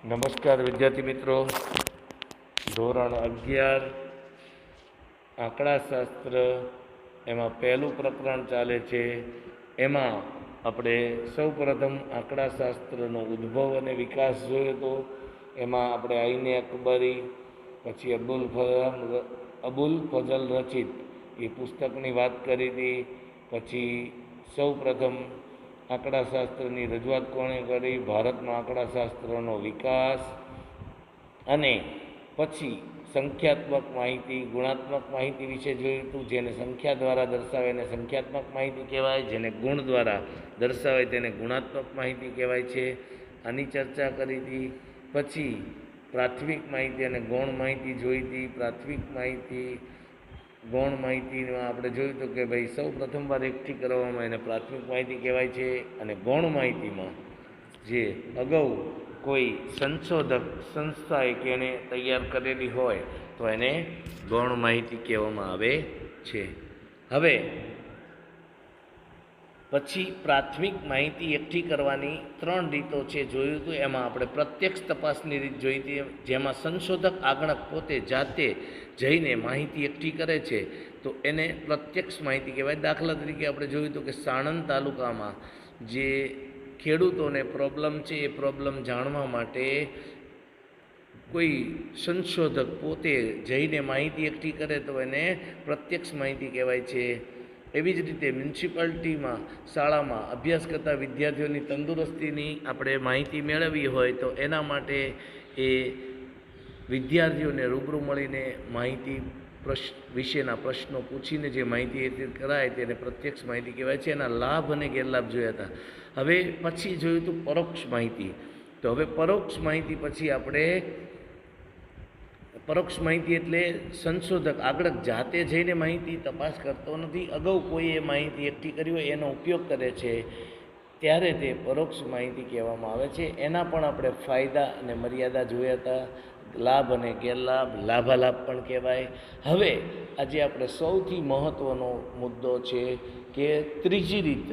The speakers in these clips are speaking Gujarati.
નમસ્કાર વિદ્યાર્થી મિત્રો, ધોરણ 11 આંકડાશાસ્ત્ર એમાં પહેલું પ્રકરણ ચાલે છે. એમાં આપણે સૌપ્રથમ આંકડાશાસ્ત્રનો ઉદ્ભવ અને વિકાસ જોયો હતો. એમાં આપણે આઈને અકબરી, પછી અબુલ ફઝલ રચિત એ પુસ્તકની વાત કરી હતી. પછી સૌપ્રથમ આંકડાશાસ્ત્રની રજૂઆત કોણે કરી, ભારતમાં આંકડાશાસ્ત્રનો વિકાસ, અને પછી સંખ્યાત્મક માહિતી, ગુણાત્મક માહિતી વિશે જોયું હતું. જેને સંખ્યા દ્વારા દર્શાવે એને સંખ્યાત્મક માહિતી કહેવાય, જેને ગુણ દ્વારા દર્શાવે તેને ગુણાત્મક માહિતી કહેવાય છે. આની ચર્ચા કરી હતી. પછી પ્રાથમિક માહિતી અને ગૌણ માહિતી જોઈ હતી. પ્રાથમિક માહિતી, ગૌણ માહિતીમાં આપણે જોયું હતું કે ભાઈ સૌ પ્રથમવાર એકઠી કરવામાં એને પ્રાથમિક માહિતી કહેવાય છે. અને ગૌણ માહિતીમાં જે અગાઉ કોઈ સંશોધક સંસ્થાએ કે એને તૈયાર કરેલી હોય તો એને ગૌણ માહિતી કહેવામાં આવે છે. હવે પછી પ્રાથમિક માહિતી એકઠી કરવાની 3 રીતો છે જોયું હતું. એમાં આપણે પ્રત્યક્ષ તપાસની રીત જોઈ હતી, જેમાં સંશોધક આગણક પોતે જાતે જઈને માહિતી એકઠી કરે છે તો એને પ્રત્યક્ષ માહિતી કહેવાય. દાખલા તરીકે આપણે જોયું હતું કે સાણંદ તાલુકામાં જે ખેડૂતોને પ્રોબ્લેમ છે એ પ્રોબ્લેમ જાણવા માટે કોઈ સંશોધક પોતે જઈને માહિતી એકઠી કરે તો એને પ્રત્યક્ષ માહિતી કહેવાય છે. એવી જ રીતે મ્યુનિસિપાલિટીમાં શાળામાં અભ્યાસ કરતા વિદ્યાર્થીઓની તંદુરસ્તીની આપણે માહિતી મેળવવી હોય તો એના માટે એ વિદ્યાર્થીઓને રૂબરૂ મળીને માહિતી વિશેના પ્રશ્નો પૂછીને જે માહિતી એકત્રિત કરાય તેને પ્રત્યક્ષ માહિતી કહેવાય છે. એના લાભ અને ગેરલાભ જોયા હતા. હવે પછી જોયું હતું પરોક્ષ માહિતી. તો હવે પરોક્ષ માહિતી પછી આપણે પરોક્ષ માહિતી એટલે સંશોધક આગળ જાતે જઈને માહિતી તપાસ કરતો નથી, અગાઉ કોઈએ માહિતી એકઠી કરી હોય એનો ઉપયોગ કરે છે, ત્યારે તે પરોક્ષ માહિતી કહેવામાં આવે છે. એના પણ આપણે ફાયદા અને મર્યાદા જોયા હતા, લાભ અને ગેરલાભ, લાભાલાભ પણ કહેવાય. હવે આજે આપણે સૌથી મહત્ત્વનો મુદ્દો છે કે ત્રીજી રીત,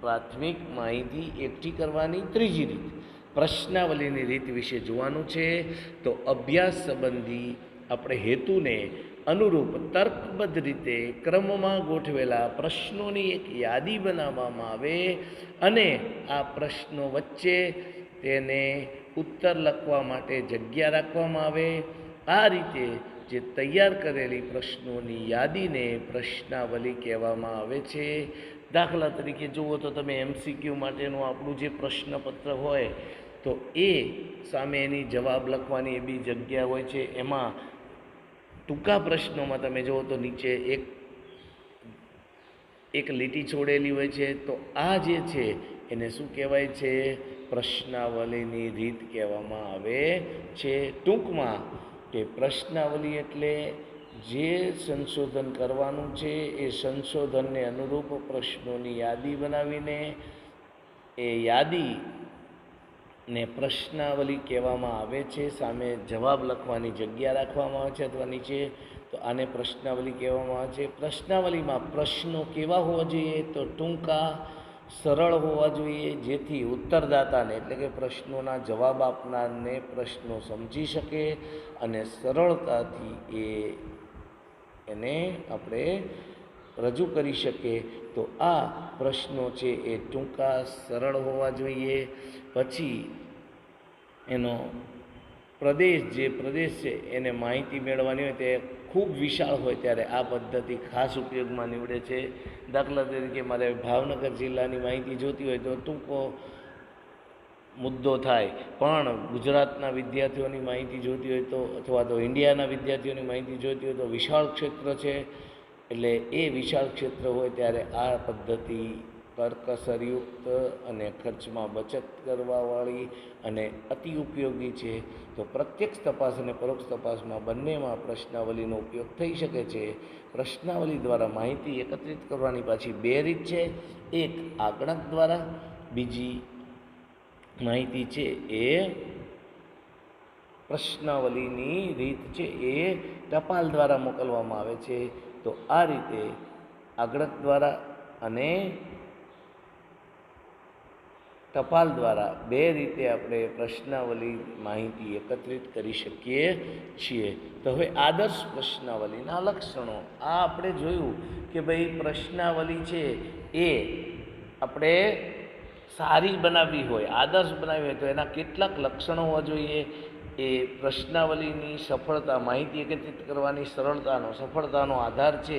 પ્રાથમિક માહિતી એકઠી કરવાની ત્રીજી રીત, પ્રશ્નાવલીની રીત વિશે જોવાનું છે. તો અભ્યાસ સંબંધી આપણે હેતુને અનુરૂપ તર્કબદ્ધ રીતે ક્રમમાં ગોઠવેલા પ્રશ્નોની એક યાદી બનાવવામાં આવે અને આ પ્રશ્નો વચ્ચે તેને ઉત્તર લખવા માટે જગ્યા રાખવામાં આવે. આ રીતે જે તૈયાર કરેલી પ્રશ્નોની યાદીને પ્રશ્નાવલી કહેવામાં આવે છે. દાખલા તરીકે જુઓ તો તમે MCQ માટેનું આપણું જે પ્રશ્નપત્ર હોય તો એ સામે એની જવાબ લખવાની એ બી જગ્યા હોય છે. એમાં ટૂંકા પ્રશ્નોમાં તમે જુઓ તો નીચે એક લીટી છોડેલી હોય છે. તો આ જે છે એને શું કહેવાય છે? પ્રશ્નાવલીની રીત કહેવામાં આવે છે. ટૂંકમાં કે પ્રશ્નાવલી એટલે જે સંશોધન કરવાનું છે એ સંશોધનને અનુરૂપ પ્રશ્નોની યાદી બનાવીને એ યાદીને પ્રશ્નાવલી કહેવામાં આવે છે. સામે જવાબ લખવાની જગ્યા રાખવામાં આવે છે અથવા નીચે, તો આને પ્રશ્નાવલી કહેવામાં આવે છે. પ્રશ્નાવલીમાં પ્રશ્નો કેવા હોવા જોઈએ? તો ટૂંકા, સરળ હોવા જોઈએ, જેથી ઉત્તરદાતાને એટલે કે પ્રશ્નોના જવાબ આપનારને પ્રશ્નો સમજી શકે અને સરળતાથી એને આપણે રજૂ કરી શકીએ. તો આ પ્રશ્નો છે એ ટૂંકા, સરળ હોવા જોઈએ. પછી એનો પ્રદેશ, જે પ્રદેશ છે એને માહિતી મેળવવાની હોય તે ખૂબ વિશાળ હોય ત્યારે આ પદ્ધતિ ખાસ ઉપયોગમાં નીવડે છે. દાખલા તરીકે મારે ભાવનગર જિલ્લાની માહિતી જોતી હોય તો ટૂંકો મુદ્દો થાય, પણ ગુજરાતના વિદ્યાર્થીઓની માહિતી જોતી હોય તો અથવા તો ઇન્ડિયાના વિદ્યાર્થીઓની માહિતી જોઈતી હોય તો વિશાળ ક્ષેત્ર છે, એટલે એ વિશાળ ક્ષેત્ર હોય ત્યારે આ પદ્ધતિ કરકસરયુક્ત અને ખર્ચમાં બચત કરવાવાળી અને અતિ ઉપયોગી છે. તો પ્રત્યક્ષ તપાસ અને પરોક્ષ તપાસમાં બંનેમાં પ્રશ્નાવલીનો ઉપયોગ થઈ શકે છે. પ્રશ્નાવલી દ્વારા માહિતી એકત્રિત કરવાની પાછી 2 રીત છે. એક આગણક દ્વારા, બીજી માહિતી છે એ પ્રશ્નાવલીની રીત છે એ ટપાલ દ્વારા મોકલવામાં આવે છે. તો આ રીતે આગળક દ્વારા અને ટપાલ દ્વારા બે રીતે આપણે પ્રશ્નાવલી માહિતી એકત્રિત કરી શકીએ છીએ. તો હવે આદર્શ પ્રશ્નાવલીના લક્ષણો આ આપણે જોયું કે ભાઈ પ્રશ્નાવલી છે એ આપણે સારી બનાવવી હોય, આદર્શ બનાવવી હોય તો એના કેટલાક લક્ષણો હોવા જોઈએ. એ પ્રશ્નાવલીની સફળતા, માહિતી એકત્રિત કરવાની સફળતાનો આધાર છે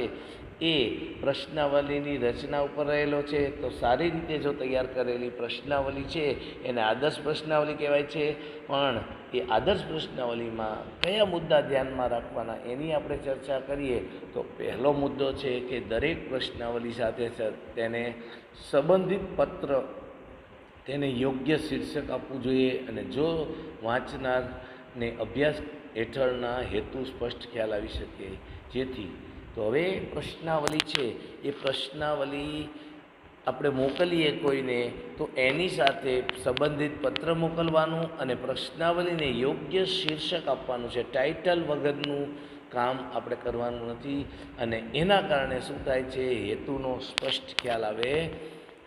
એ પ્રશ્નાવલીની રચના ઉપર રહેલો છે. તો સારી રીતે જો તૈયાર કરેલી પ્રશ્નાવલી છે એને આદર્શ પ્રશ્નાવલી કહેવાય છે. પણ એ આદર્શ પ્રશ્નાવલીમાં કયા મુદ્દા ધ્યાનમાં રાખવાના એની આપણે ચર્ચા કરીએ તો પહેલો મુદ્દો છે કે દરેક પ્રશ્નાવલી સાથે તેને સંબંધિત પત્ર, તેને યોગ્ય શીર્ષક આપવું જોઈએ અને જો વાંચનારને અભ્યાસ હેઠળના હેતુ સ્પષ્ટ ખ્યાલ આવી શકે જેથી. તો હવે પ્રશ્નાવલી છે એ પ્રશ્નાવલી આપણે મોકલીએ કોઈને તો એની સાથે સંબંધિત પત્ર મોકલવાનું અને પ્રશ્નાવલીને યોગ્ય શીર્ષક આપવાનું છે. ટાઇટલ વગરનું કામ આપણે કરવાનું નથી અને એના કારણે શું થાય છે, હેતુનો સ્પષ્ટ ખ્યાલ આવે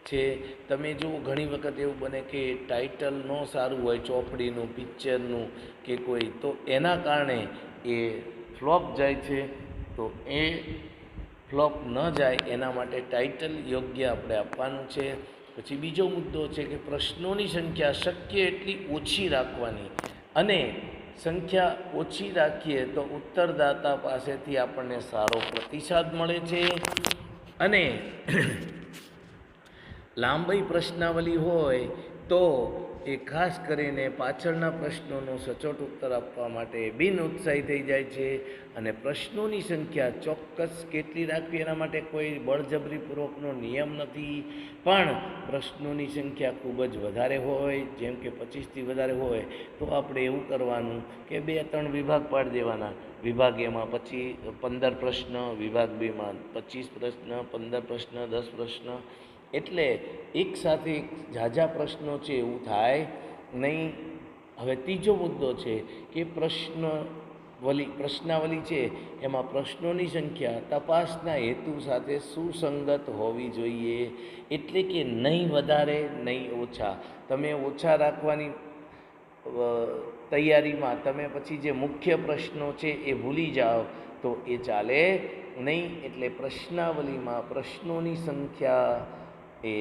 છે. તમે જુઓ ઘણી વખત એવું બને કે ટાઇટલ ન સારું હોય, ચોપડીનું, પિક્ચરનું કે કોઈ, તો એના કારણે એ ફ્લોપ જાય છે. તો એ ફ્લોપ ન જાય એના માટે ટાઇટલ યોગ્ય આપણે આપવાનું છે. પછી બીજો મુદ્દો છે કે પ્રશ્નોની સંખ્યા શક્ય એટલી ઓછી રાખવાની અને સંખ્યા ઓછી રાખીએ તો ઉત્તરદાતા પાસેથી આપણને સારો પ્રતિસાદ મળે છે. અને લાંબી પ્રશ્નાવલી હોય તો એ ખાસ કરીને પાછળના પ્રશ્નોનો સચોટ ઉત્તર આપવા માટે બિન ઉત્સાહી થઈ જાય છે. અને પ્રશ્નોની સંખ્યા ચોક્કસ કેટલી રાખવી એના માટે કોઈ બળજબરીપૂર્વકનો નિયમ નથી, પણ પ્રશ્નોની સંખ્યા ખૂબ જ વધારે હોય, જેમ કે 25થી વધારે હોય તો આપણે એવું કરવાનું કે 2-3 વિભાગ પાડી દેવાના. વિભાગ એમાં 15 પ્રશ્ન, વિભાગ બેમાં 25 પ્રશ્ન, 15 પ્રશ્ન, 10 પ્રશ્ન, એટલે એક સાથે એક ઝાઝા પ્રશ્નો છે એવું થાય નહીં. હવે ત્રીજો મુદ્દો છે કે પ્રશ્નાવલી છે એમાં પ્રશ્નોની સંખ્યા તપાસના હેતુ સાથે સુસંગત હોવી જોઈએ. એટલે કે નહીં વધારે, નહીં ઓછા. તમે ઓછા રાખવાની તૈયારીમાં તમે પછી જે મુખ્ય પ્રશ્નો છે એ ભૂલી જાઓ તો એ ચાલે નહીં. એટલે પ્રશ્નાવલીમાં પ્રશ્નોની સંખ્યા એ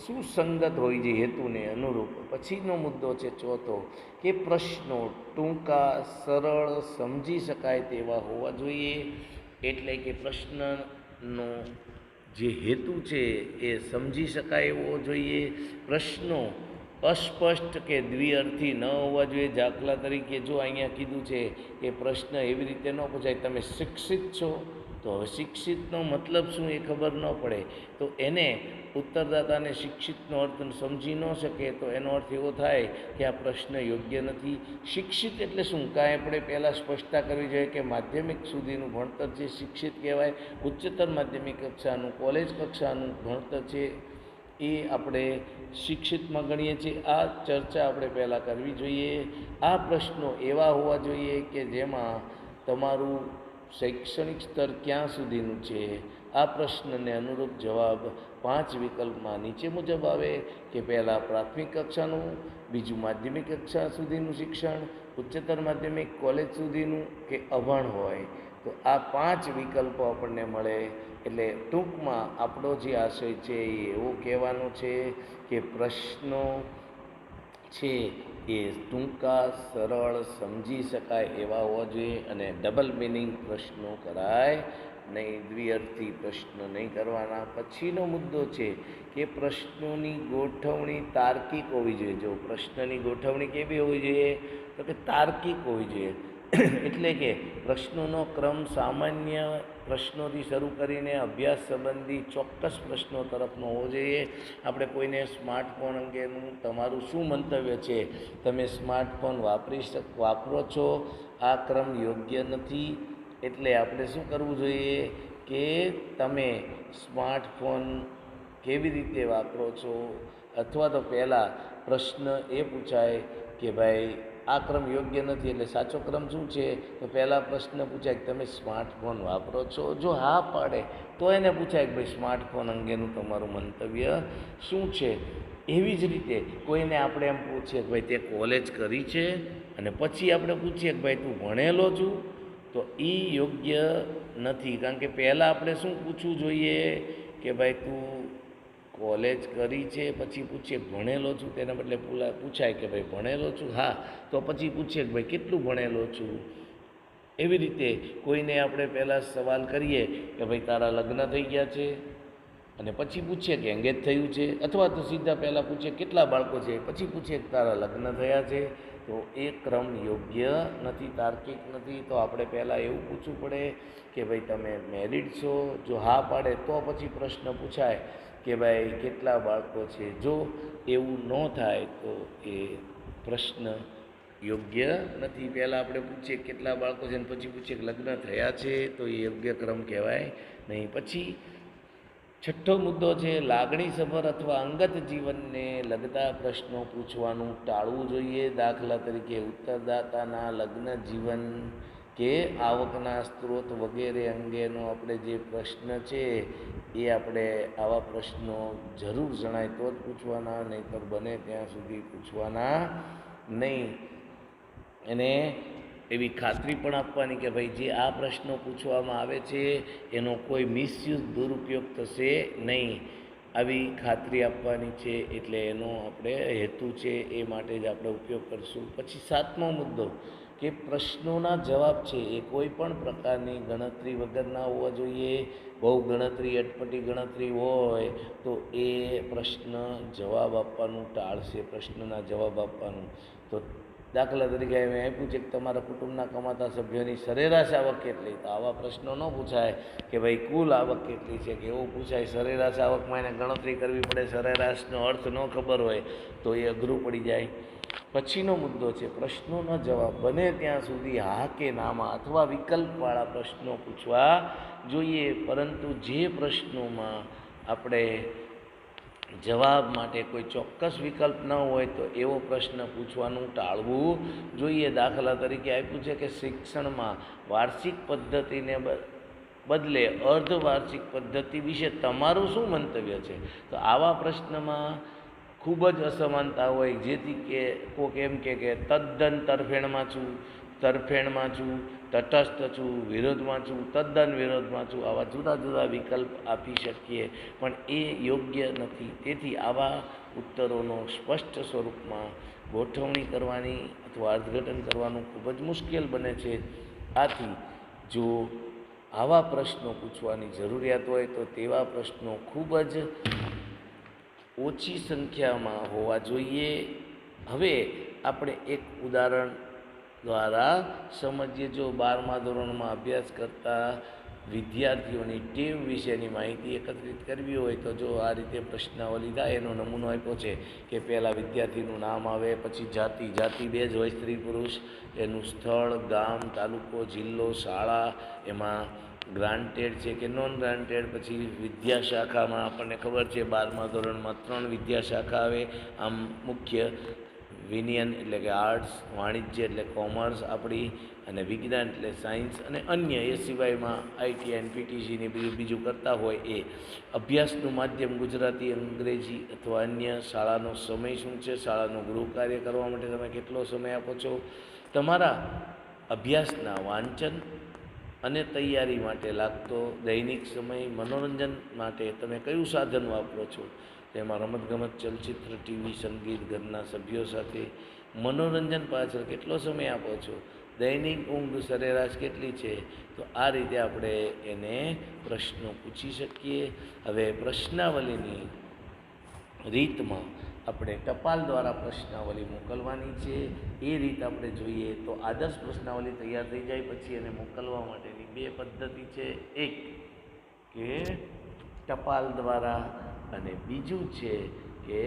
સુસંગત હોવી જોઈએ હેતુને અનુરૂપ. પછીનો મુદ્દો છે ચોથો કે પ્રશ્નો ટૂંકા, સરળ, સમજી શકાય તેવા હોવા જોઈએ. એટલે કે પ્રશ્નનો જે હેતુ છે એ સમજી શકાય એવો જોઈએ. પ્રશ્નો અસ્પષ્ટ કે દ્વિઅર્થી ન હોવા જોઈએ. દાખલા તરીકે જો અહીંયા કીધું છે કે પ્રશ્ન એવી રીતે ન પૂછાય, તમે શિક્ષિત છો, તો હવે શિક્ષિતનો મતલબ શું એ ખબર ન પડે તો એને ઉત્તરદાતાને શિક્ષિતનો અર્થ સમજી ન શકે તો એનો અર્થ એવો થાય કે આ પ્રશ્ન યોગ્ય નથી. શિક્ષિત એટલે શું, કાંઈ આપણે પહેલાં સ્પષ્ટતા કરવી જોઈએ કે માધ્યમિક સુધીનું ભણતર છે શિક્ષિત કહેવાય. ઉચ્ચતર માધ્યમિક કક્ષાનું, કોલેજ કક્ષાનું ભણતર છે એ આપણે શિક્ષિતમાં ગણીએ છીએ. આ ચર્ચા આપણે પહેલાં કરવી જોઈએ. આ પ્રશ્નો એવા હોવા જોઈએ કે જેમાં તમારું શૈક્ષણિક સ્તર ક્યાં સુધીનું છે. આ પ્રશ્નને અનુરૂપ જવાબ 5 વિકલ્પમાં નીચે મુજબ આવે કે પહેલાં પ્રાથમિક કક્ષાનું, બીજું માધ્યમિક કક્ષા સુધીનું શિક્ષણ, ઉચ્ચતર માધ્યમિક, કોલેજ સુધીનું કે અભણ હોય. તો આ 5 વિકલ્પો આપણને મળે. એટલે ટૂંકમાં આપણો જે આશય છે એ એવો કહેવાનો છે કે પ્રશ્નો છે એ ટૂંકા, સરળ, સમજી શકાય એવા હોવા જોઈએ અને ડબલ મિનિંગ પ્રશ્નો કરાય નહીં, દ્વિઅર્થી પ્રશ્ન નહીં કરવાના. પછીનો મુદ્દો છે કે પ્રશ્નોની ગોઠવણી તાર્કિક હોવી જોઈએ. જો પ્રશ્નની ગોઠવણી કેવી હોવી જોઈએ તો કે તાર્કિક હોવી જોઈએ. એટલે કે પ્રશ્નોનો ક્રમ સામાન્ય પ્રશ્નોથી શરૂ કરીને અભ્યાસ સંબંધી ચોક્કસ પ્રશ્નો તરફનો હોવો જોઈએ. આપણે કોઈને સ્માર્ટફોન અંગેનું તમારું શું મંતવ્ય છે, તમે સ્માર્ટફોન વાપરો છો, આ ક્રમ યોગ્ય નથી. એટલે આપણે શું કરવું જોઈએ કે તમે સ્માર્ટફોન કેવી રીતે વાપરો છો, અથવા તો પહેલાં પ્રશ્ન એ પૂછાય કે ભાઈ આ ક્રમ યોગ્ય નથી, એટલે સાચો ક્રમ શું છે? તો પહેલાં પ્રશ્ન પૂછાય કે તમે સ્માર્ટફોન વાપરો છો? જો હા પાડે તો એને પૂછાય કે ભાઈ સ્માર્ટફોન અંગેનું તમારું મંતવ્ય શું છે? એવી જ રીતે કોઈને આપણે એમ પૂછીએ કે ભાઈ તે કોલેજ કરી છે, અને પછી આપણે પૂછીએ કે ભાઈ તું ભણેલો છું, તો એ યોગ્ય નથી. કારણ કે પહેલાં આપણે શું પૂછવું જોઈએ કે ભાઈ તું કોલેજ કરી છે, પછી પૂછીએ ભણેલો છું, તેના બદલે પૂછાય કે ભાઈ ભણેલો છું, હા, તો પછી પૂછીએ કે ભાઈ કેટલું ભણેલો છું. એવી રીતે કોઈને આપણે પહેલાં સવાલ કરીએ કે ભાઈ તારા લગ્ન થઈ ગયા છે, અને પછી પૂછીએ કે એંગેજ થયું છે, અથવા તો સીધા પહેલાં પૂછીએ કેટલા બાળકો છે, પછી પૂછીએ કે તારા લગ્ન થયા છે, તો એ ક્રમ યોગ્ય નથી, તાર્કિક નથી. તો આપણે પહેલાં એવું પૂછવું પડે કે ભાઈ તમે મેરિડ છો? જો હા પાડે તો પછી પ્રશ્ન પૂછાય કે ભાઈ કેટલા બાળકો છે. જો એવું ન થાય તો એ પ્રશ્ન યોગ્ય નથી. પહેલાં આપણે પૂછીએ કેટલા બાળકો છે, અને પછી પૂછીએ કે લગ્ન થયા છે, તો એ યોગ્ય ક્રમ કહેવાય નહીં. પછી છઠ્ઠો મુદ્દો છે, લાગણીસભર અથવા અંગત જીવનને લગતા પ્રશ્નો પૂછવાનું ટાળવું જોઈએ. દાખલા તરીકે ઉત્તરદાતાના લગ્ન જીવન કે આવકના સ્ત્રોત વગેરે અંગેનો આપણે જે પ્રશ્ન છે એ આપણે આવા પ્રશ્નો જરૂર જણાય તો જ પૂછવાના, નહીંતર બને ત્યાં સુધી પૂછવાના નહીં. અને એવી ખાતરી પણ આપવાની કે ભાઈ જે આ પ્રશ્નો પૂછવામાં આવે છે એનો કોઈ મિસયુઝ દુરુપયોગ થશે નહીં, આવી ખાતરી આપવાની છે. એટલે એનો આપણે હેતુ છે એ માટે જ આપણે ઉપયોગ કરશું. પછી સાતમો મુદ્દો કે પ્રશ્નોના જવાબ છે એ કોઈ પણ પ્રકારની ગણતરી વગરના હોવા જોઈએ. બહુ ગણતરી, અટપટી ગણતરી હોય તો એ પ્રશ્ન જવાબ આપવાનું ટાળશે, પ્રશ્નના જવાબ આપવાનું. તો દાખલા તરીકે મેં આપ્યું છે કે તમારા કુટુંબના કમાતા સભ્યોની સરેરાશ આવક કેટલી? તો આવા પ્રશ્નો ન પૂછાય કે ભાઈ કુલ આવક કેટલી છે, કે એવું પૂછાય સરેરાશ આવકમાં એને ગણતરી કરવી પડે, સરેરાશનો અર્થ ન ખબર હોય તો એ અઘરું પડી જાય. પછીનો મુદ્દો છે પ્રશ્નોના જવાબ બને ત્યાં સુધી હા કે નામાં અથવા વિકલ્પવાળા પ્રશ્નો પૂછવા જોઈએ. પરંતુ જે પ્રશ્નોમાં આપણે જવાબ માટે કોઈ ચોક્કસ વિકલ્પ ન હોય તો એવો પ્રશ્ન પૂછવાનું ટાળવું જોઈએ. દાખલા તરીકે આપ્યું છે કે શિક્ષણમાં વાર્ષિક પદ્ધતિને બદલે અર્ધવાર્ષિક પદ્ધતિ વિશે તમારું શું મંતવ્ય છે? તો આવા પ્રશ્નમાં ખૂબ જ અસમાનતા હોય, જેથી કે કોઈક એમ કે તદ્દન તરફેણમાં છું, તરફેણમાં છું, તટસ્થ છું, વિરોધમાં છું, તદ્દન વિરોધમાં છું. આવા જુદા જુદા વિકલ્પ આપી શકીએ, પણ એ યોગ્ય નથી. તેથી આવા ઉત્તરોનો સ્પષ્ટ સ્વરૂપમાં ગોઠવણી કરવાની અથવા અર્થઘટન કરવાનું ખૂબ જ મુશ્કેલ બને છે. આથી જો આવા પ્રશ્નો પૂછવાની જરૂરિયાત હોય તો તેવા પ્રશ્નો ખૂબ જ ઓછી સંખ્યામાં હોવા જોઈએ. હવે આપણે એક ઉદાહરણ દ્વારા સમજીએ. જો 12મા ધોરણમાં અભ્યાસ કરતા વિદ્યાર્થીઓની ટીમ વિશેની માહિતી એકત્રિત કરવી હોય તો જો આ રીતે પ્રશ્નાવલી થાય. એનો નમૂનો આપ્યો છે કે પહેલાં વિદ્યાર્થીનું નામ આવે, પછી જાતિ, જાતિ બે જ હોય સ્ત્રી પુરુષ, એનું સ્થળ, ગામ, તાલુકો, જિલ્લો, શાળા, એમાં ગ્રાન્ટેડ છે કે નોન ગ્રાન્ટેડ, પછી વિદ્યાશાખામાં આપણને ખબર છે 12મા ધોરણમાં 3 વિદ્યાશાખા આવે. આમ મુખ્ય વિનયન એટલે કે આર્ટ્સ, વાણિજ્ય એટલે કોમર્સ આપણી, અને વિજ્ઞાન એટલે સાયન્સ, અને અન્ય એ સિવાયમાં આઈટી એન્ડ પીટીસીની બીજું કરતા હોય એ. અભ્યાસનું માધ્યમ ગુજરાતી, અંગ્રેજી અથવા અન્ય. શાળાનો સમય શું છે? શાળાનું ગૃહ કાર્ય કરવા માટે તમે કેટલો સમય આપો છો? તમારા અભ્યાસના વાંચન અને તૈયારી માટે લાગતો દૈનિક સમય. મનોરંજન માટે તમે કયું સાધન વાપરો છો? તેમાં રમતગમત, ચલચિત્ર, ટીવી, સંગીત, ઘરના સભ્યો સાથે. મનોરંજન પાછળ કેટલો સમય આપો છો? દૈનિક ઊંઘ સરેરાશ કેટલી છે? તો આ રીતે આપણે એને પ્રશ્નો પૂછી શકીએ. હવે પ્રશ્નાવલીની રીતમાં આપણે ટપાલ દ્વારા પ્રશ્નાવલી મોકલવાની છે. એ રીત આપણે જોઈએ તો આદર્શ પ્રશ્નાવલી તૈયાર થઈ જાય પછી એને મોકલવા માટેની 2 પદ્ધતિ છે. એક કે ટપાલ દ્વારા, અને બીજું છે કે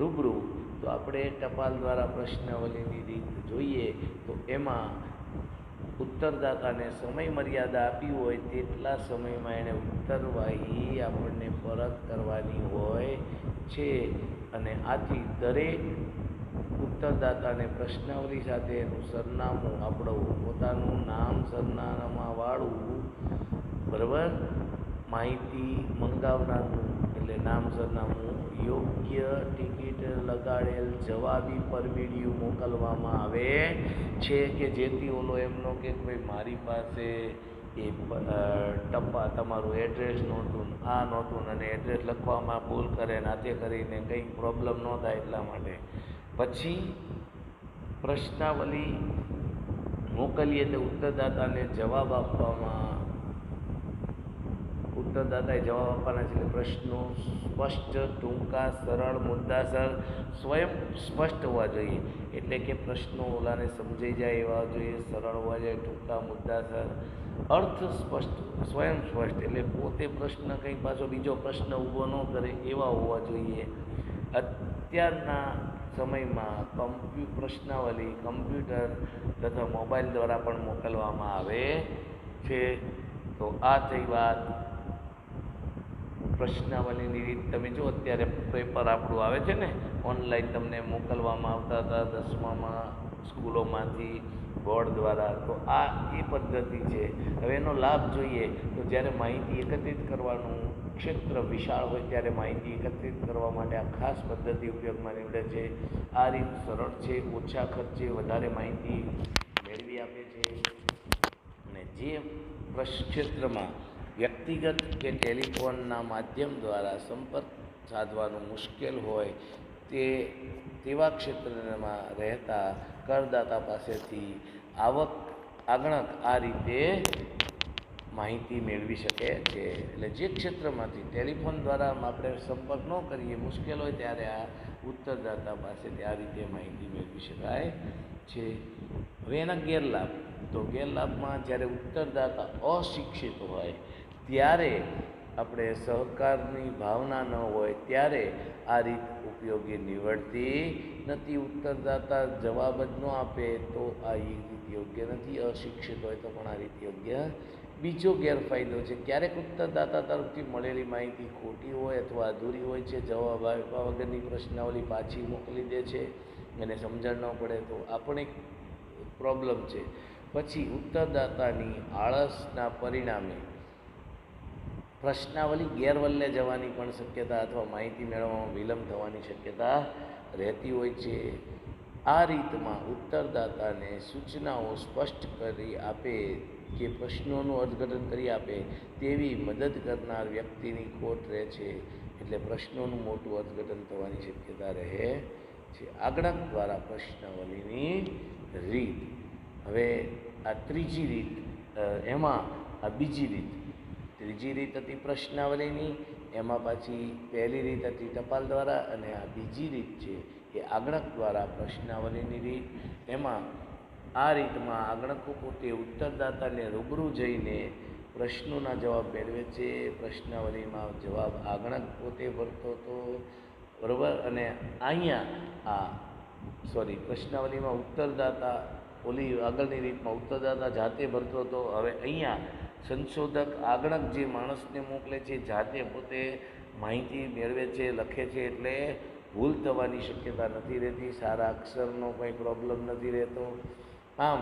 રૂબરૂ. તો આપણે ટપાલ દ્વારા પ્રશ્નાવલીની રીત જોઈએ તો એમાં ઉત્તરદાતાને સમય મર્યાદા આપી હોય તેટલા સમયમાં એણે ઉત્તરવાહી આપણને પરત કરવાની હોય છે. અને આથી દરેક ઉત્તરદાતાને પ્રશ્નાવલી સાથે એનું સરનામું આપણું પોતાનું નામ સરનામાવાળું બરાબર માહિતી મંગાવનારનું એટલે નામ સરનામું યોગ્ય ટિકિટ લગાડેલ જવાબી પરમીડિયું મોકલવામાં આવે છે કે જેથી ઓલો એમનો કે ભાઈ મારી પાસે એ ટપ્પા તમારું એડ્રેસ નહોતું આ નહોતું અને એડ્રેસ લખવામાં ભૂલ કરે ને આતે કરીને કંઈક પ્રોબ્લેમ ન થાય એટલા માટે પછી પ્રશ્નાવલી મોકલીએ તો ઉત્તરદાતાને જવાબ આપવામાં ઉત્તરદાતાએ જવાબ આપવાના છે એટલે પ્રશ્નો સ્પષ્ટ ટૂંકા સરળ મુદ્દાસર સ્વયં સ્પષ્ટ હોવા જોઈએ એટલે કે પ્રશ્નો ઓલાને સમજાઈ જાય એવા જોઈએ સરળ હોવા જોઈએ ટૂંકા મુદ્દાસર અર્થ સ્પષ્ટ સ્વયં સ્પષ્ટ એટલે પોતે પ્રશ્ન કંઈક પાછો બીજો પ્રશ્ન ઊભો ન કરે એવા હોવા જોઈએ અત્યારના સમયમાં પ્રશ્નાવલી કમ્પ્યુટર તથા મોબાઈલ દ્વારા પણ મોકલવામાં આવે છે તો આ થઈ વાત પ્રશ્નાવલીની રીત તમે જો અત્યારે પેપર આપણું આવે છે ને ઓનલાઈન તમને મોકલવામાં આવતા હતા 10મામાં સ્કૂલોમાંથી બોર્ડ દ્વારા તો આ એ પદ્ધતિ છે હવે એનો લાભ જોઈએ તો જ્યારે માહિતી એકત્રિત કરવાનું ક્ષેત્ર વિશાળ હોય ત્યારે માહિતી એકત્રિત કરવા માટે આ ખાસ પદ્ધતિ ઉપયોગમાં નીવડે છે આ રીત સરળ છે ઓછા ખર્ચે વધારે માહિતી મેળવી આપે છે અને જે ક્ષેત્રમાં વ્યક્તિગત કે ટેલિફોનના માધ્યમ દ્વારા સંપર્ક સાધવાનું મુશ્કેલ હોય તેવા ક્ષેત્રમાં રહેતા કરદાતા પાસેથી આગણક આ રીતે માહિતી મેળવી શકે છે એટલે જે ક્ષેત્રમાંથી ટેલિફોન દ્વારા આપણે સંપર્ક ન કરીએ મુશ્કેલ હોય ત્યારે આ ઉત્તરદાતા પાસેથી આ રીતે માહિતી મેળવી શકાય છે હવે એના ગેરલાભ તો ગેરલાભમાં જ્યારે ઉત્તરદાતા અશિક્ષિત હોય ત્યારે આપણે સહકારની ભાવના ન હોય ત્યારે આ રીત ઉપયોગી નીવડતી નથી ઉત્તરદાતા જવાબ જ ન આપે તો આ રીત યોગ્ય નથી અશિક્ષિત હોય તો પણ આ રીત યોગ્ય બીજો ગેરફાયદો છે ક્યારેક ઉત્તરદાતા તરફથી મળેલી માહિતી ખોટી હોય અથવા અધૂરી હોય છે જવાબ આપ્યા વગરની પ્રશ્નાવલી પાછી મોકલી દે છે એને સમજણ ન પડે તો આ પણ એક પ્રોબ્લેમ છે પછી ઉત્તરદાતાની આળસના પરિણામે પ્રશ્નાવલી ગેરવલ્લે જવાની પણ શક્યતા અથવા માહિતી મેળવવામાં વિલંબ થવાની શક્યતા રહેતી હોય છે આ રીતમાં ઉત્તરદાતાને સૂચનાઓ સ્પષ્ટ કરી આપે કે પ્રશ્નોનું અર્થઘટન કરી આપે તેવી મદદ કરનાર વ્યક્તિની ખોટ રહે છે એટલે પ્રશ્નોનું મોટું અર્થઘટન થવાની શક્યતા રહે છે આગળક દ્વારા પ્રશ્નાવલીની રીત હવે આ ત્રીજી રીત એમાં આ બીજી રીત ત્રીજી રીત હતી પ્રશ્નાવલીની એમાં પાછી પહેલી રીત હતી ટપાલ દ્વારા અને આ બીજી રીત છે એ આગણક દ્વારા પ્રશ્નાવલીની રીત એમાં આ રીતમાં આગણકો પોતે ઉત્તરદાતાને રૂબરૂ જઈને પ્રશ્નોના જવાબ મેળવે છે પ્રશ્નાવલીમાં જવાબ આગણક પોતે ભરતો હતો બરાબર અને અહીંયા પ્રશ્નાવલીમાં ઉત્તરદાતા ઓલી આગળની રીતમાં ઉત્તરદાતા જાતે ભરતો હતો હવે અહીંયા સંશોધક આગણક જે માણસને મોકલે છે જાતે પોતે માહિતી મેળવે છે લખે છે એટલે ભૂલ થવાની શક્યતા નથી રહેતી સારા અક્ષરનો કંઈ પ્રોબ્લેમ નથી રહેતો આમ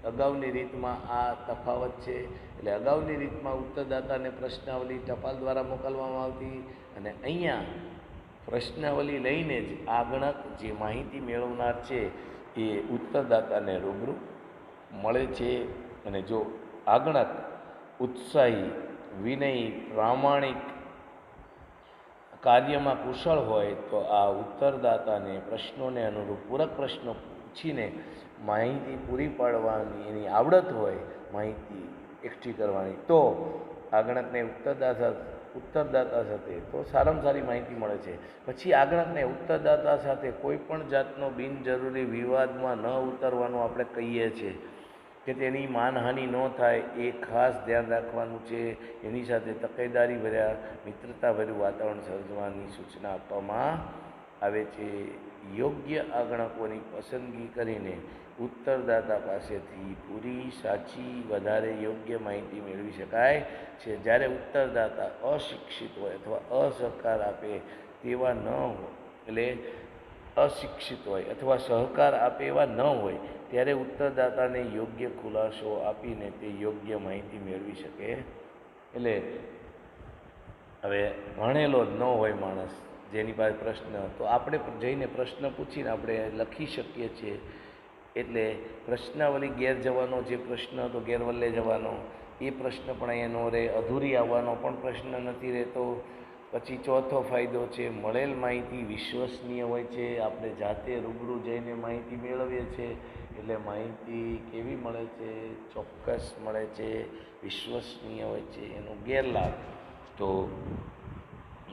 અગાઉની રીતમાં આ તફાવત છે એટલે અગાઉની રીતમાં ઉત્તરદાતાને પ્રશ્નાવલી ટપાલ દ્વારા મોકલવામાં આવતી અને અહીંયા પ્રશ્નાવલી લઈને જ આગણક જે માહિતી મેળવનાર છે એ ઉત્તરદાતાને રૂબરૂ મળે છે અને જો આગણક ઉત્સાહી વિનયી પ્રામાણિક કાર્યમાં કુશળ હોય તો આ ઉત્તરદાતાને પ્રશ્નોને અનુરૂપ પૂરક પ્રશ્નો પૂછીને માહિતી પૂરી પાડવાની એની આવડત હોય માહિતી એકઠી કરવાની તો આગણકને ઉત્તરદાતા સાથે તો સારામાં સારી માહિતી મળે છે પછી આગણકને ઉત્તરદાતા સાથે કોઈ પણ જાતનો બિનજરૂરી વિવાદમાં ન ઉતરવાનું આપણે કહીએ છીએ કે તેની માનહાનિ ન થાય એ ખાસ ધ્યાન રાખવાનું છે એની સાથે તકેદારી ભર્યા મિત્રતાભર્યું વાતાવરણ સર્જવાની સૂચના આપવામાં આવે છે યોગ્ય આગણકોની પસંદગી કરીને ઉત્તરદાતા પાસેથી પૂરી સાચી વધારે યોગ્ય માહિતી મેળવી શકાય છે જ્યારે ઉત્તરદાતા અશિક્ષિત હોય અથવા અસહકાર આપે તેવા ન હોય એટલે અશિક્ષિત હોય અથવા સહકાર આપે એવા ન હોય ત્યારે ઉત્તરદાતાને યોગ્ય ખુલાસો આપીને તે યોગ્ય માહિતી મેળવી શકે. એટલે હવે ભણેલો જ ન હોય માણસ જેની પાસે પ્રશ્ન, તો આપણે જઈને પ્રશ્ન પૂછીને આપણે લખી શકીએ છીએ. એટલે પ્રશ્નાવલી ઘેર જવાનો જે પ્રશ્ન હતો ઘેરવલ્લે જવાનો એ પ્રશ્ન પણ અહીંયા ન રહે, અધૂરી આવવાનો પણ પ્રશ્ન નથી રહેતો. પછી ચોથો ફાયદો છે મળેલ માહિતી વિશ્વસનીય હોય છે. આપણે જાતે રૂબરૂ જઈને માહિતી મેળવીએ છીએ એટલે માહિતી કેવી મળે છે? ચોક્કસ મળે છે, વિશ્વસનીય હોય છે. એનો ગેરલાભ, તો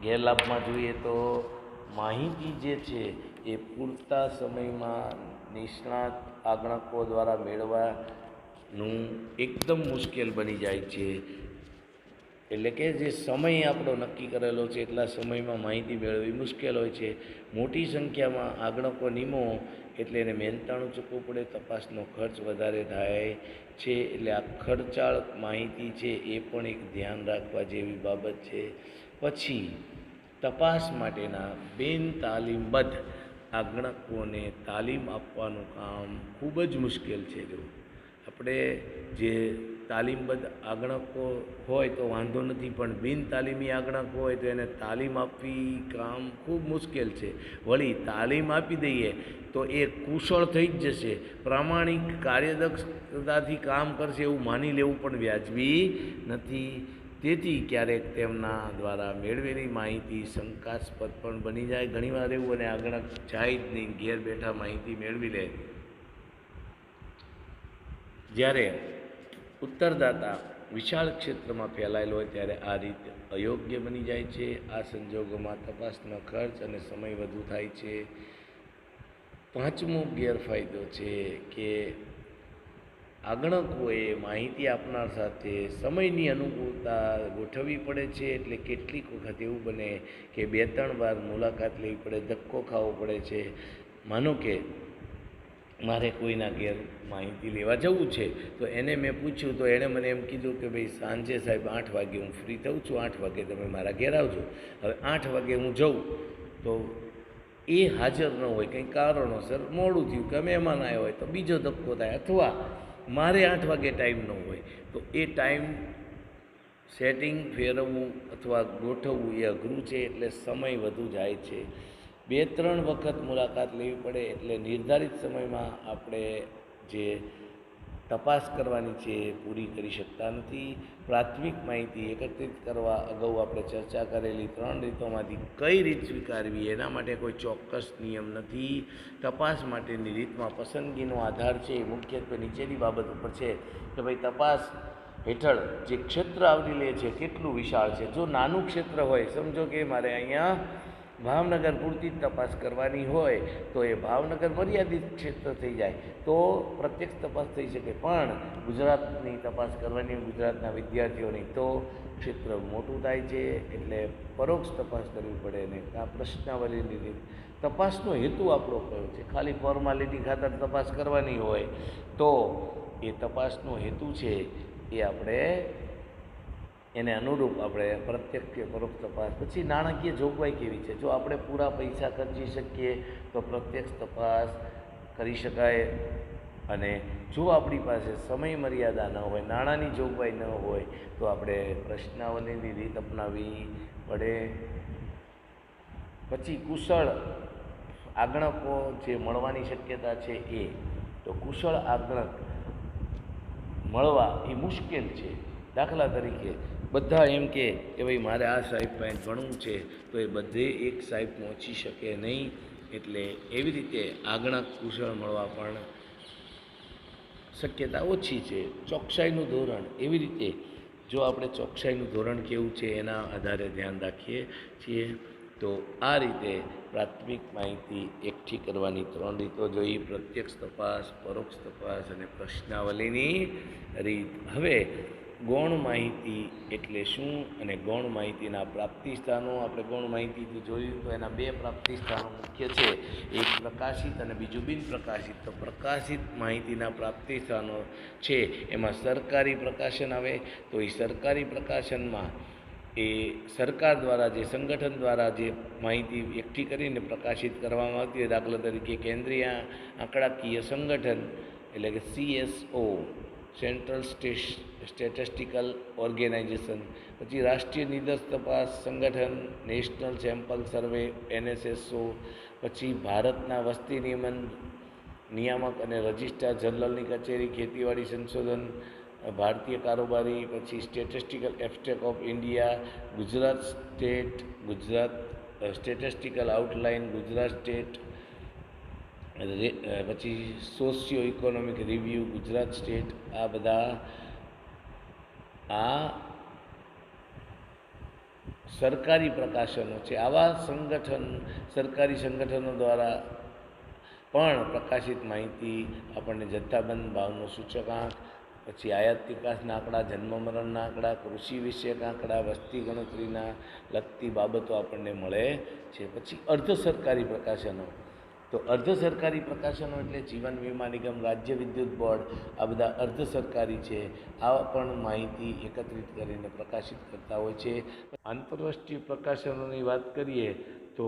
ગેરલાભમાં જોઈએ તો માહિતી જે છે એ પૂરતા સમયમાં નિષ્ણાત આગ્રહકો દ્વારા મેળવવાનું એકદમ મુશ્કેલ બની જાય છે. એટલે કે જે સમય આપણો નક્કી કરેલો છે એટલા સમયમાં માહિતી મેળવવી મુશ્કેલ હોય છે. મોટી સંખ્યામાં આગ્રહકો નિમો એટલે એને મહેનતાણું ચૂકવવું પડે, તપાસનો ખર્ચ વધારે થાય છે. એટલે આ ખર્ચાળ માહિતી છે એ પણ એક ધ્યાન રાખવા જેવી બાબત છે. પછી તપાસ માટેના બિન તાલીમબદ્ધ આગ્રહકોને તાલીમ આપવાનું કામ ખૂબ જ મુશ્કેલ છે. જો આપણે જે તાલીમબદ્ધ આગ્રહકો હોય તો વાંધો નથી, પણ બિન તાલીમી આગ્રહકો હોય તો એને તાલીમ આપવી કામ ખૂબ મુશ્કેલ છે. વળી તાલીમ આપી દઈએ તો એ કુશળ થઈ જ જશે, પ્રામાણિક કાર્યદક્ષતાથી કામ કરશે એવું માની લેવું પણ વ્યાજબી નથી. તેથી ક્યારેક તેમના દ્વારા મેળવેલી માહિતી શંકાસ્પદ પણ બની જાય. ઘણીવાર એવું અને આગ્રહક જાય જ નહીં, ઘેર બેઠા માહિતી મેળવી લે. જ્યારે ઉત્તરદાતા વિશાળ ક્ષેત્રમાં ફેલાયેલો હોય ત્યારે આ રીત અયોગ્ય બની જાય છે. આ સંજોગોમાં તપાસનો ખર્ચ અને સમય વધુ થાય છે. પાંચમો ગેરફાયદો છે કે આગ્રહકોએ માહિતી આપનાર સાથે સમયની અનુકૂળતા ગોઠવવી પડે છે. એટલે કેટલીક વખત એવું બને કે 2-3 વાર મુલાકાત લેવી પડે, ધક્કો ખાવો પડે છે. માનો કે મારે કોઈના ઘેર માહિતી લેવા જવું છે, તો એને મેં પૂછ્યું તો એણે મને એમ કીધું કે ભાઈ સાંજે સાહેબ 8 વાગે હું ફ્રી થઉં છું, 8 વાગે તમે મારા ઘેર આવજો. હવે 8 વાગે હું જઉં તો એ હાજર ન હોય, કંઈ કારણોસર મોડું થયું કે મહેમાન આવ્યો હોય તો બીજો ધક્કો થાય, અથવા મારે 8 વાગે ટાઈમ ન હોય તો એ ટાઈમ સેટિંગ ફેરવવું અથવા ગોઠવવું એ અઘરું છે. એટલે સમય વધુ જાય છે. 2-3 વખત મુલાકાત લેવી પડે એટલે નિર્ધારિત સમયમાં આપણે જે તપાસ કરવાની છે એ પૂરી કરી શકતા નથી. પ્રાથમિક માહિતી એકત્રિત કરવા અગાઉ આપણે ચર્ચા કરેલી 3 રીતોમાંથી કઈ રીત સ્વીકારવી એના માટે કોઈ ચોક્કસ નિયમ નથી. તપાસ માટેની રીતમાં પસંદગીનો આધાર છે એ મુખ્યત્વે નીચેની બાબત ઉપર છે કે ભાઈ તપાસ હેઠળ જે ક્ષેત્ર આવરી લે છે કેટલું વિશાળ છે. જો નાનું ક્ષેત્ર હોય, સમજો કે મારે અહીંયા ભાવનગર પૂરતી જ તપાસ કરવાની હોય તો એ ભાવનગર મર્યાદિત ક્ષેત્ર થઈ જાય તો પ્રત્યક્ષ તપાસ થઈ શકે. પણ ગુજરાતની તપાસ કરવાની હોય, ગુજરાતના વિદ્યાર્થીઓની, તો ક્ષેત્ર મોટું થાય છે એટલે પરોક્ષ તપાસ કરવી પડે. ને આ પ્રશ્નાવલીની રીત, તપાસનો હેતુ આપણો કયો છે? ખાલી ફોર્માલિટી ખાતર તપાસ કરવાની હોય તો એ તપાસનો હેતુ છે એ આપણે એને અનુરૂપ આપણે પ્રત્યક્ષ કે પરોક્ષ તપાસ. પછી નાણાકીય જોગવાઈ કેવી છે? જો આપણે પૂરા પૈસા ખર્ચી શકીએ તો પ્રત્યક્ષ તપાસ કરી શકાય, અને જો આપણી પાસે સમય મર્યાદા ન હોય, નાણાંની જોગવાઈ ન હોય તો આપણે પ્રશ્નાવલીની રીત અપનાવવી પડે. પછી કુશળ આગ્રહકો જે મળવાની શક્યતા છે એ, તો કુશળ આગ્રહક મળવા એ મુશ્કેલ છે. દાખલા તરીકે બધા એમ કે ભાઈ મારે આ સાહેબ પાસે ભણવું છે તો એ બધે એક સાહેબ પહોંચી શકે નહીં. એટલે એવી રીતે આગ્રહક કુશળ મળવા પણ શક્યતા ઓછી છે. ચોકસાઈનું ધોરણ, એવી રીતે જો આપણે ચોકસાઈનું ધોરણ કેવું છે એના આધારે ધ્યાન રાખીએ છીએ. તો આ રીતે પ્રાથમિક માહિતી એકઠી કરવાની 3 રીતો જોઈ: પ્રત્યક્ષ તપાસ, પરોક્ષ તપાસ અને પ્રશ્નાવલીની રીત. હવે ગૌણ માહિતી એટલે શું અને ગૌણ માહિતીના પ્રાપ્તિ સ્થાનો. આપણે ગૌણ માહિતી જોયું તો એના 2 પ્રાપ્તિ સ્થાનો મુખ્ય છે, એક પ્રકાશિત અને બીજું બિન પ્રકાશિત. તો પ્રકાશિત માહિતીના પ્રાપ્તિ સ્થાનો છે એમાં સરકારી પ્રકાશન આવે. તો એ સરકારી પ્રકાશનમાં એ સરકાર દ્વારા જે સંગઠન દ્વારા જે માહિતી એકઠી કરીને પ્રકાશિત કરવામાં આવતી હોય, દાખલા તરીકે કેન્દ્રીય આંકડાકીય સંગઠન એટલે કે CSO, સેન્ટ્રલ સ્ટેટિસ્ટિકલ ઓર્ગેનાઇઝેશન, પછી રાષ્ટ્રીય નિદર્શ તપાસ સંગઠન, નેશનલ સેમ્પલ સર્વે NSSO, પછી ભારતના વસ્તી નિયામક અને રજિસ્ટ્રાર જનરલની કચેરી, ખેતીવાડી સંશોધન, ભારતીય કારોબારી, પછી statistical abstract of India, Gujarat statistical outline, Gujarat state, પછી socio economic review, Gujarat state, આ બધા આ સરકારી પ્રકાશનો છે. આવા સરકારી સંગઠનો દ્વારા પણ પ્રકાશિત માહિતી આપણને જથ્થાબંધ ભાવનો સૂચકાંક, પછી આયાત નિકાસના આંકડા, જન્મ મરણના આંકડા, કૃષિ વિષયક આંકડા, વસ્તી ગણતરીના લગતી બાબતો આપણને મળે છે. પછી અર્ધ સરકારી પ્રકાશનો, તો અર્ધ સરકારી પ્રકાશનો એટલે જીવન વીમા નિગમ, રાજ્ય વિદ્યુત બોર્ડ, આ બધા અર્ધ સરકારી છે. આવા પણ માહિતી એકત્રિત કરીને પ્રકાશિત કરતા હોય છે. આંતરરાષ્ટ્રીય પ્રકાશનોની વાત કરીએ તો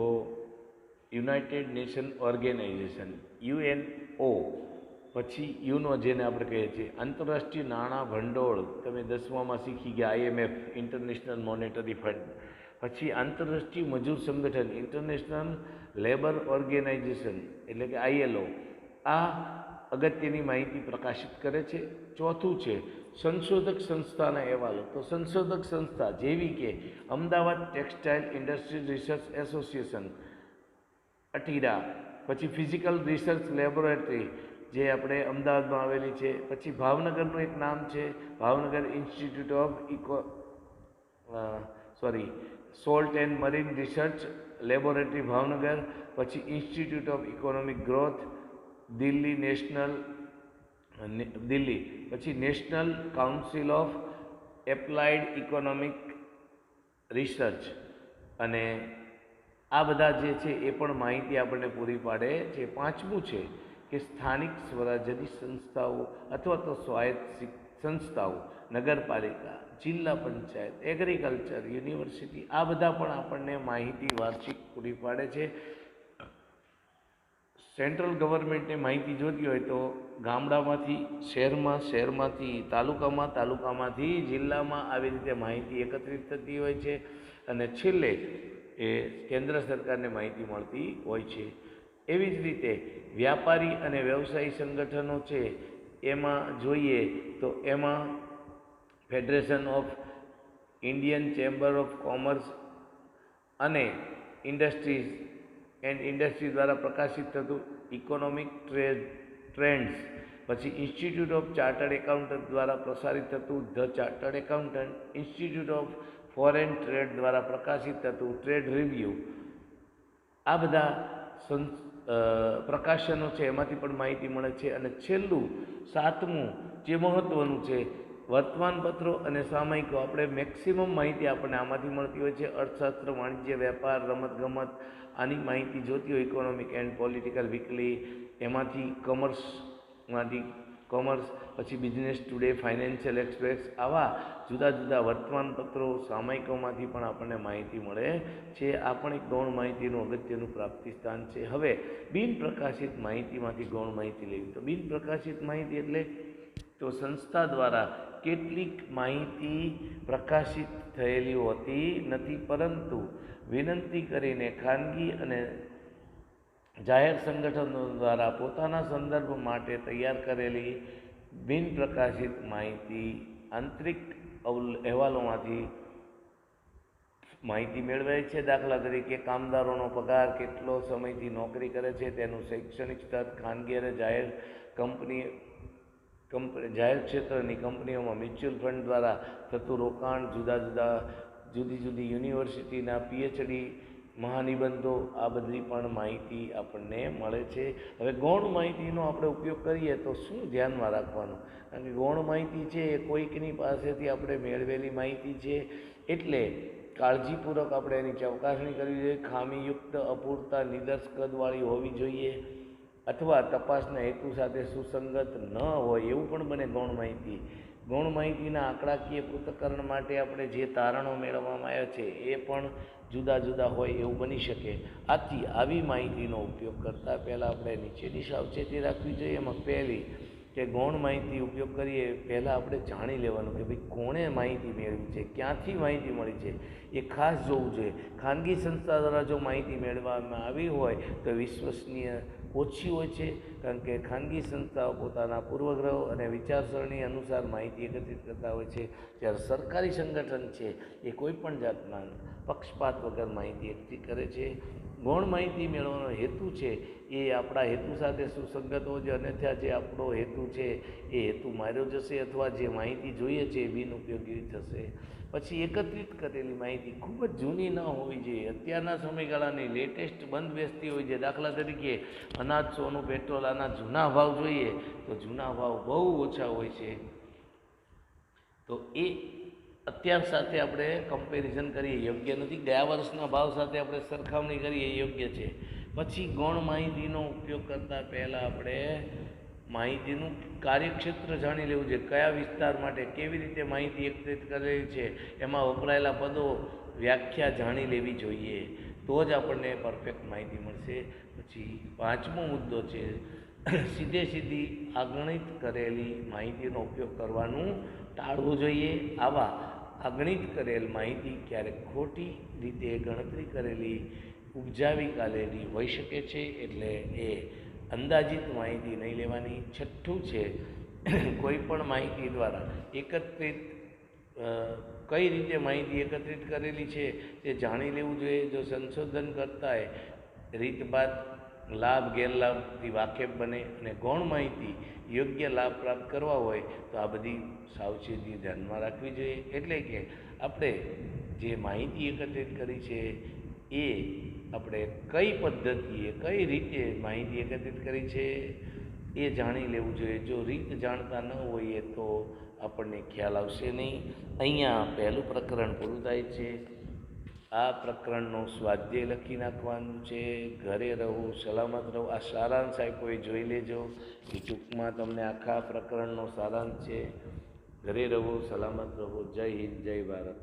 યુનાઇટેડ નેશન ઓર્ગેનાઇઝેશન UNO, પછી યુનો જેને આપણે કહીએ છીએ, આંતરરાષ્ટ્રીય નાણાં ભંડોળ, તમે 10મામાં શીખી ગયા, IMF ઇન્ટરનેશનલ મોનેટરી ફંડ, પછી આંતરરાષ્ટ્રીય મજૂર સંગઠન ઇન્ટરનેશનલ લેબર ઓર્ગેનાઇઝેશન એટલે કે ILO, આ અગત્યની માહિતી પ્રકાશિત કરે છે. ચોથું છે સંશોધક સંસ્થાના અહેવાલો, તો સંશોધક સંસ્થા જેવી કે Ahmedabad textile industry research association ATIRA, પછી ફિઝિકલ રિસર્ચ લેબોરેટરી જે આપણે અમદાવાદમાં આવેલી છે, પછી ભાવનગરનું એક નામ છે Bhavnagar institute of salt and marine research laboratory Bhavnagar, પછી institute of economic growth Delhi, પછી national council of applied economic research, અને આ બધા જે છે એ પણ માહિતી આપણને પૂરી પાડે છે. પાંચમું છે કે સ્થાનિક સ્વરાજ્યની સંસ્થાઓ અથવા તો સ્વાયત્ત સંસ્થાઓ, નગરપાલિકા, જિલ્લા પંચાયત, એગ્રીકલ્ચર, યુનિવર્સિટી, આ બધા પણ આપણને માહિતી વાર્ષિક પૂરી પાડે છે. સેન્ટ્રલ ગવર્મેન્ટને માહિતી જોતી હોય તો ગામડામાંથી શહેરમાં, શહેરમાંથી તાલુકામાં, તાલુકામાંથી જિલ્લામાં આવી રીતે માહિતી એકત્રિત થતી હોય છે, અને છેલ્લે એ કેન્દ્ર સરકારને માહિતી મળતી હોય છે. એવી જ રીતે વ્યાપારી અને વ્યવસાયી સંગઠનો છે, એમાં જોઈએ તો એમાં federation of Indian chamber of commerce અને ઇન્ડસ્ટ્રી દ્વારા પ્રકાશિત થતું ઇકોનોમિક ટ્રેન્ડ્સ, પછી ઇન્સ્ટિટ્યૂટ ઓફ ચાર્ટર્ડ એકાઉન્ટન્ટ દ્વારા પ્રસારિત થતું the chartered accountant, institute of foreign trade દ્વારા પ્રકાશિત થતું ટ્રેડ રિવ્યૂ, આ બધા પ્રકાશનો છે એમાંથી પણ માહિતી મળે છે. અને છેલ્લું સાતમું જે મહત્ત્વનું છે, વર્તમાનપત્રો અને સામયિકો, આપણે મેક્સિમમ માહિતી આપણને આમાંથી મળતી હોય છે. અર્થશાસ્ત્ર, વાણિજ્ય, વેપાર, રમતગમત, આની માહિતી જોતી હોય, ઇકોનોમિક એન્ડ પોલિટિકલ વીકલી, એમાંથી કોમર્સ, પછી બિઝનેસ ટુડે, ફાઇનાન્શિયલ એક્સપ્રેસ, આવા જુદા જુદા વર્તમાનપત્રો, સામયિકોમાંથી પણ આપણને માહિતી મળે છે. આ પણ એક ગૌણ માહિતીનું અગત્યનું પ્રાપ્તિ સ્થાન છે. હવે બિન પ્રકાશિત માહિતીમાંથી ગૌણ માહિતી લેવી, તો બિન પ્રકાશિત માહિતી એટલે તો સંસ્થા દ્વારા કેટલીક માહિતી પ્રકાશિત થયેલી હોતી નથી, પરંતુ વિનંતી કરીને ખાનગી અને જાહેર સંગઠનો દ્વારા પોતાના સંદર્ભ માટે તૈયાર કરેલી બિન પ્રકાશિત માહિતી આંતરિક અહેવાલોમાંથી માહિતી મેળવાય છે. દાખલા તરીકે કામદારોનો પગાર, કેટલો સમયથી નોકરી કરે છે, તેનું શૈક્ષણિક સ્તર, ખાનગી અને જાહેર ક્ષેત્રની કંપનીઓમાં મ્યુચ્યુઅલ ફંડ દ્વારા થતું રોકાણ, જુદી જુદી યુનિવર્સિટીના PhD મહાનિબંધો, આ બધી પણ માહિતી આપણને મળે છે. હવે ગૌણ માહિતીનો આપણે ઉપયોગ કરીએ તો શું ધ્યાનમાં રાખવાનું? કારણ કે ગૌણ માહિતી છે એ કોઈકની પાસેથી આપણે મેળવેલી માહિતી છે, એટલે કાળજીપૂર્વક આપણે એની ચકાસણી કરવી જોઈએ. ખામીયુક્ત, અપૂરતા, નિદર્શ કદવાળી હોવી જોઈએ, અથવા તપાસના હેતુ સાથે સુસંગત ન હોય એવું પણ બને ગૌણ માહિતી. ગૌણ માહિતીના આંકડાકીય પૃથ્થકરણ માટે આપણે જે તારણો મેળવવામાં આવ્યા છે એ પણ જુદા જુદા હોય એવું બની શકે. આથી આવી માહિતીનો ઉપયોગ કરતાં પહેલાં આપણે નીચેની સાવચેતી રાખવી જોઈએ. એમાં પહેલી કે ગૌણ માહિતી ઉપયોગ કરીએ પહેલાં આપણે જાણી લેવાનું કે ભાઈ કોણે માહિતી મેળવી છે, ક્યાંથી માહિતી મળી છે એ ખાસ જોવું જોઈએ. ખાનગી સંસ્થા દ્વારા જો માહિતી મેળવવામાં આવી હોય તો વિશ્વસનીય ઓછી હોય છે, કારણ કે ખાનગી સંસ્થાઓ પોતાના પૂર્વગ્રહો અને વિચારસરણી અનુસાર માહિતી એકત્રિત કરતા હોય છે, જ્યારે સરકારી સંગઠન છે એ કોઈપણ જાતના પક્ષપાત વગર માહિતી એકઠી કરે છે. ગૌણ માહિતી મેળવવાનો હેતુ છે એ આપણા હેતુ સાથે સુસંગત હોવો જોઈએ, અન્યથા જે આપણો હેતુ છે એ હેતુ માર્યો જશે અથવા જે માહિતી જોઈએ છે એ બિનઉપયોગી થશે. પછી એકત્રિત કરેલી માહિતી ખૂબ જ જૂની ન હોવી જોઈએ, અત્યારના સમયગાળાની લેટેસ્ટ બંધ બેસતી હોય છે. દાખલા તરીકે અનાજ, સોનું, પેટ્રોલ આના જૂના ભાવ જોઈએ તો જૂના ભાવ બહુ ઓછા હોય છે, તો એ અત્યાર સાથે આપણે કમ્પેરિઝન કરીએ યોગ્ય નથી. ગયા વર્ષના ભાવ સાથે આપણે સરખામણી કરીએ યોગ્ય છે. પછી ગૌણ માહિતીનો ઉપયોગ કરતાં પહેલાં આપણે માહિતીનું કાર્યક્ષેત્ર જાણી લેવું જોઈએ. કયા વિસ્તાર માટે કેવી રીતે માહિતી એકત્રિત કરેલી છે, એમાં વપરાયેલા પદો, વ્યાખ્યા જાણી લેવી જોઈએ, તો જ આપણને પરફેક્ટ માહિતી મળશે. પછી પાંચમો મુદ્દો છે સીધી આગણિત કરેલી માહિતીનો ઉપયોગ કરવાનું ટાળવું જોઈએ. આવા આગણિત કરેલ માહિતી ક્યારેક ખોટી રીતે ગણતરી કરેલી ઉપજાવી કાઢેલી હોઈ શકે છે, એટલે એ અંદાજિત માહિતી નહીં લેવાની. છઠ્ઠું છે કોઈ પણ માહિતી દ્વારા એકત્રિત કઈ રીતે માહિતી એકત્રિત કરેલી છે તે જાણી લેવું જોઈએ. જો સંશોધન કરતાંય રીતભાત લાભ ગેરલાભથી વાકેફ બને અને ગૌણ માહિતી યોગ્ય લાભ પ્રાપ્ત કરવા હોય તો આ બધી સાવચેતી ધ્યાનમાં રાખવી જોઈએ. એટલે કે આપણે જે માહિતી એકત્રિત કરી છે એ આપણે કઈ પદ્ધતિએ કઈ રીતે માહિતી એકત્રિત કરી છે એ જાણી લેવું જોઈએ. જો રીત જાણતા ન હોઈએ તો આપણને ખ્યાલ આવશે નહીં. અહીંયા પહેલું પ્રકરણ પૂરું થાય છે. આ પ્રકરણનો સ્વાધ્યાય લખી નાખવાનું છે. ઘરે રહો, સલામત રહો. આ સારાંશ આપ્યો એ જોઈ લેજો. એ ટૂંકમાં તમને આખા પ્રકરણનો સારાંશ છે. ઘરે રહો, સલામત રહો. જય હિન્દ, જય ભારત.